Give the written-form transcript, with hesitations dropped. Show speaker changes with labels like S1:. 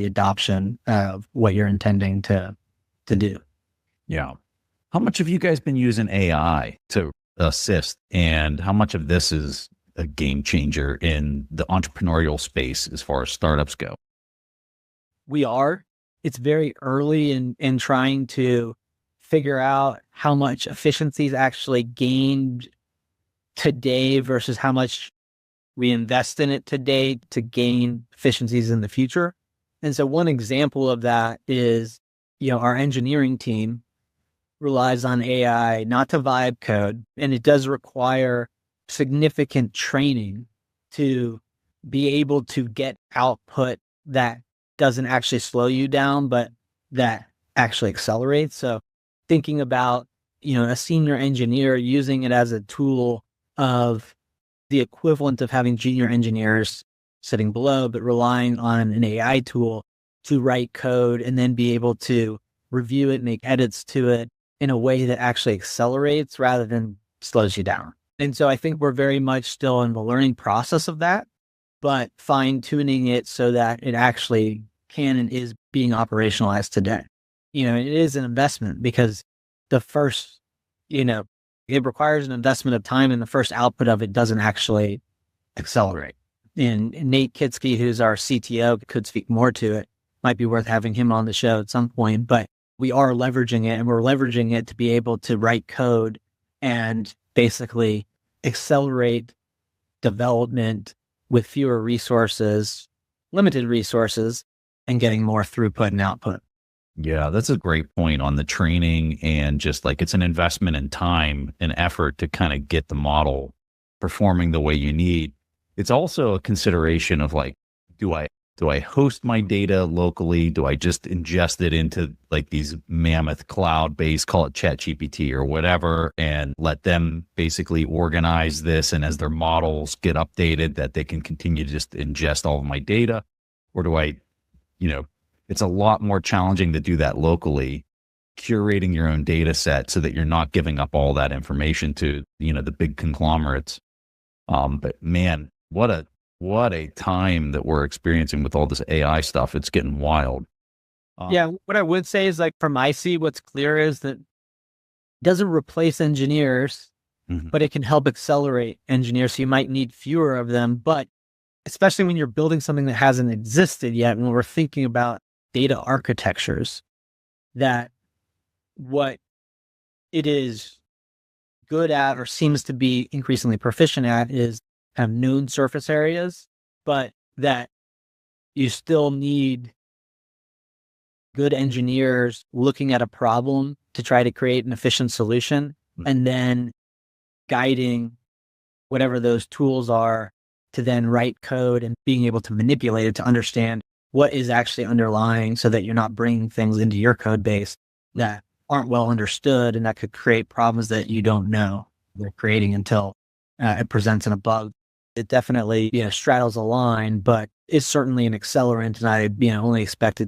S1: the adoption of what you're intending to do.
S2: Yeah. How much have you guys been using AI to assist, and how much of this is a game changer in the entrepreneurial space as far as startups go?
S1: It's very early in trying to figure out how much efficiency is actually gained today versus how much we invest in it today to gain efficiencies in the future. And so one example of that is, our engineering team relies on AI not to vibe code, and it does require significant training to be able to get output that doesn't actually slow you down, but that actually accelerates. So thinking about, a senior engineer using it as a tool of the equivalent of having junior engineers sitting below, but relying on an AI tool to write code and then be able to review it, make edits to it in a way that actually accelerates rather than slows you down. And so I think we're very much still in the learning process of that, but fine tuning it so that it actually can and is being operationalized today. It is an investment because the first, it requires an investment of time, and the first output of it doesn't actually accelerate. And Nate Kitsky, who's our CTO, could speak more to it. Might be worth having him on the show at some point, but we are leveraging it, and we're leveraging it to be able to write code and basically accelerate development with fewer resources, limited resources, and getting more throughput and output.
S2: Yeah, that's a great point on the training, and just like it's an investment in time and effort to kind of get the model performing the way you need. It's also a consideration of like, do I host my data locally? Do I just ingest it into like these mammoth cloud-based, call it ChatGPT or whatever, and let them basically organize this, and as their models get updated, that they can continue to just ingest all of my data? Or do I, it's a lot more challenging to do that locally, curating your own data set so that you're not giving up all that information to, the big conglomerates. But man, what a time that we're experiencing with all this AI stuff. It's getting wild.
S1: Yeah. What I would say is, like, from my seat, what's clear is that it doesn't replace engineers, but it can help accelerate engineers. So you might need fewer of them, but especially when you're building something that hasn't existed yet, when we're thinking about data architectures, that what it is good at or seems to be increasingly proficient at is kind of known surface areas, but that you still need good engineers looking at a problem to try to create an efficient solution, and then guiding whatever those tools are to then write code and being able to manipulate it to understand what is actually underlying, so that you're not bringing things into your code base that aren't well understood and that could create problems that you don't know they're creating until it presents in a bug. It definitely, straddles a line, but is certainly an accelerant, and I, only expect it